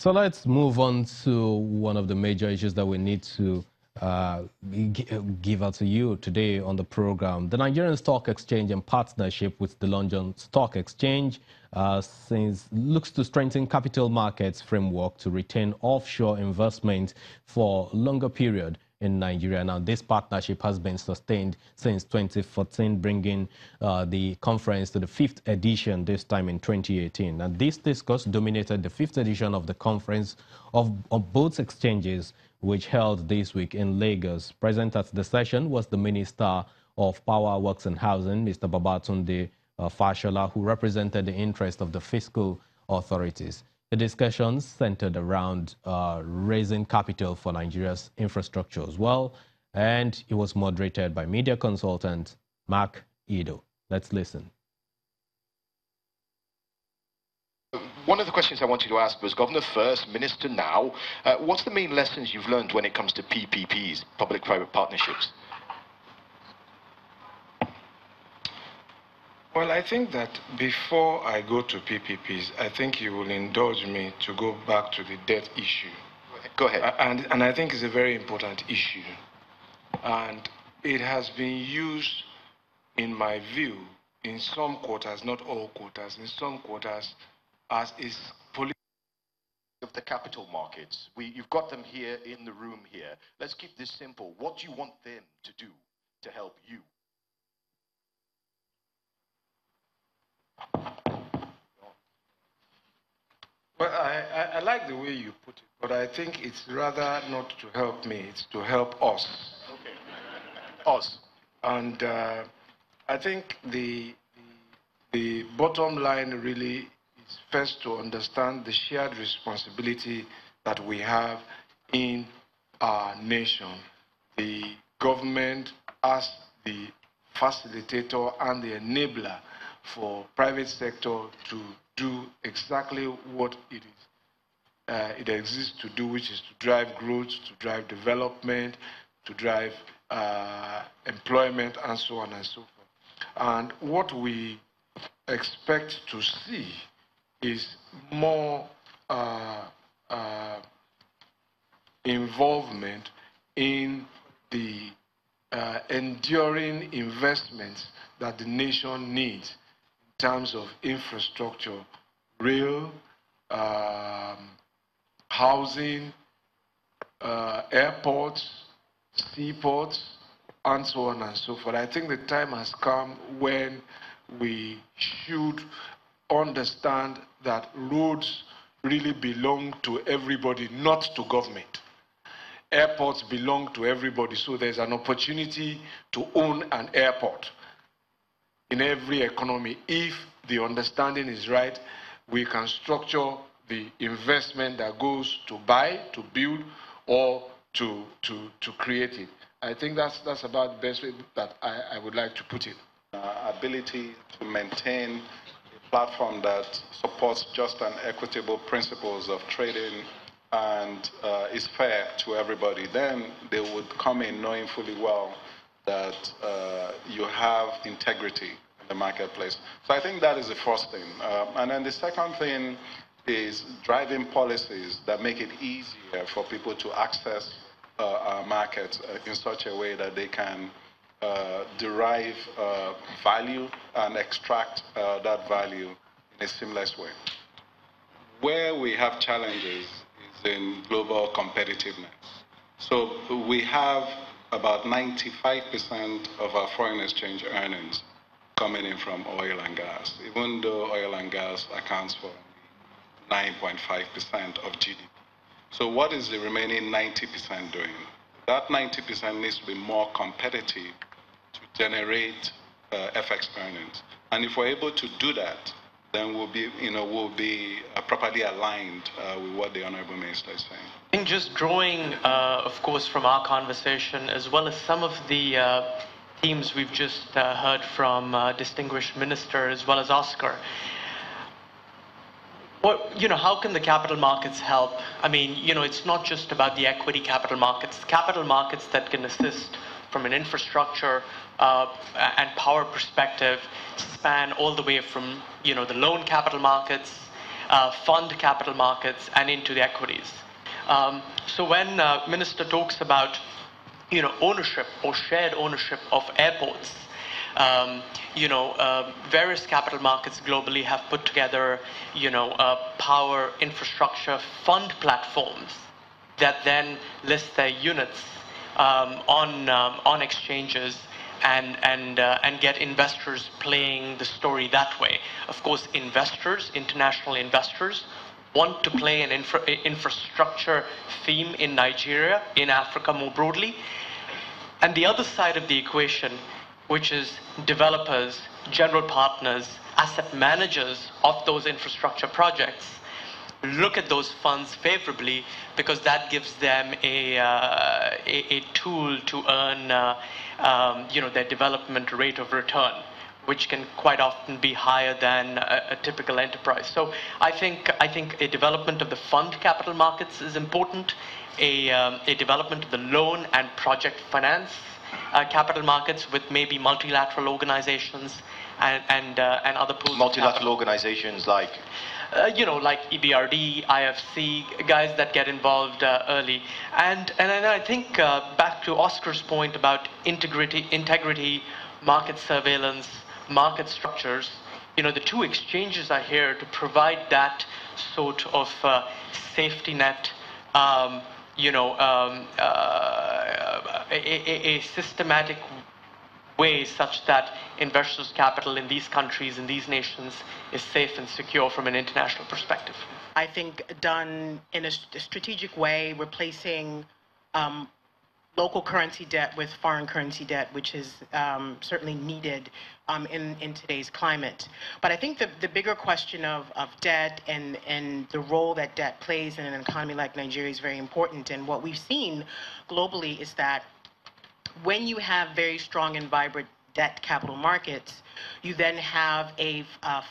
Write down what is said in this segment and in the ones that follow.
So let's move on to one of the major issues that we need to uh, give out to you today on the program. The Nigerian Stock Exchange, in partnership with the London Stock Exchange, looks to strengthen capital markets framework to retain offshore investment for longer period in Nigeria. Now, this partnership has been sustained since 2014, bringing the conference to the fifth edition, this time in 2018. And this discourse dominated the fifth edition of the conference of both exchanges, which held this week in Lagos. Present at the session was the Minister of Power, Works and Housing, Mr. Babatunde Fashola, who represented the interest of the fiscal authorities. The discussions centered around raising capital for Nigeria's infrastructure as well, and it was moderated by media consultant Mark Ido. Let's listen. One of the questions I wanted to ask was, Governor first, Minister now, what's the main lessons you've learned when it comes to PPPs, public-private partnerships? Well, I think that before I go to PPPs, I think you will indulge me to go back to the debt issue. Go ahead. And I think it's a very important issue. And it has been used, in my view, in some quarters, not all quarters, in some quarters, as is policy of the capital markets. You've got them here in the room here. Let's keep this simple. What do you want them to do to help you? Well, I like the way you put it, but I think it's rather not to help me, it's to help us. Okay. Us. And I think the bottom line really is first to understand the shared responsibility that we have in our nation. The government as the facilitator and the enabler for private sector to do exactly what it exists to do, which is to drive growth, to drive development, to drive employment, and so on and so forth. And what we expect to see is more involvement in the enduring investments that the nation needs in terms of infrastructure, rail, housing, airports, seaports, and so on and so forth. I think the time has come when we should understand that roads really belong to everybody, not to government. Airports belong to everybody, so there's an opportunity to own an airport in every economy. If the understanding is right, we can structure the investment that goes to buy, to build, or to create it. I think that's about the best way that I would like to put it. Ability to maintain a platform that supports just and equitable principles of trading and is fair to everybody, then they would come in knowing fully well that you have integrity in the marketplace. So I think that is the first thing. And then the second thing is driving policies that make it easier for people to access our markets in such a way that they can derive value and extract that value in a seamless way. Where we have challenges is in global competitiveness. So we have about 95% of our foreign exchange earnings coming in from oil and gas, even though oil and gas accounts for 9.5% of GDP. So what is the remaining 90% doing? That 90% needs to be more competitive to generate FX earnings. And if we're able to do that, then we'll be properly aligned with what the Honorable Minister is saying. I think just drawing, of course, from our conversation, as well as some of the themes we've just heard from distinguished minister as well as Oscar. How can the capital markets help? I mean, it's not just about the equity capital markets that can assist from an infrastructure and power perspective, span all the way from, the loan capital markets, fund capital markets and into the equities. So when Minister talks about ownership or shared ownership of airports, various capital markets globally have put together, power infrastructure fund platforms that then list their units on exchanges and get investors playing the story that way. Of course, international investors, want to play an infrastructure theme in Nigeria, in Africa more broadly. And the other side of the equation, which is developers, general partners, asset managers of those infrastructure projects, look at those funds favorably because that gives them a tool to earn their development rate of return, which can quite often be higher than a typical enterprise. So I think a development of the fund capital markets is important, a development of the loan and project finance capital markets with maybe multilateral organizations and other pools. Multilateral organizations like? Like EBRD, IFC, guys that get involved early. And I think back to Oscar's point about integrity, market surveillance, market structures, the two exchanges are here to provide that sort of safety net, a systematic way such that investors' capital in these countries, in these nations, is safe and secure from an international perspective. I think done in a strategic way, replacing local currency debt with foreign currency debt, which is certainly needed in today's climate. But I think the bigger question of debt and the role that debt plays in an economy like Nigeria is very important. And what we've seen globally is that when you have very strong and vibrant debt capital markets, you then have a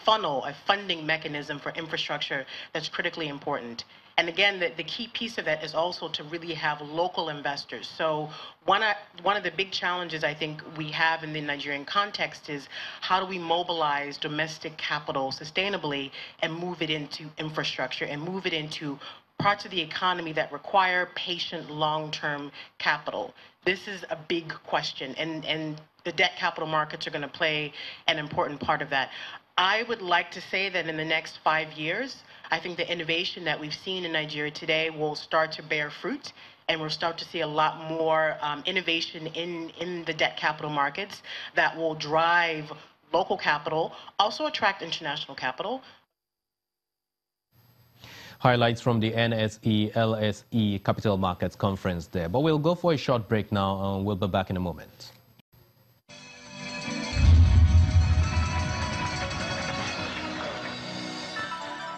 funnel, a funding mechanism for infrastructure that's critically important. And again, the key piece of that is also to really have local investors. So one of the big challenges I think we have in the Nigerian context is how do we mobilize domestic capital sustainably and move it into infrastructure and move it into parts of the economy that require patient long-term capital. This is a big question, and the debt capital markets are going to play an important part of that. I would like to say that in the next 5 years, I think the innovation that we've seen in Nigeria today will start to bear fruit, and we'll start to see a lot more innovation in the debt capital markets that will drive local capital, also attract international capital. Highlights from the NSE, LSE Capital Markets Conference there. But we'll go for a short break now, and we'll be back in a moment.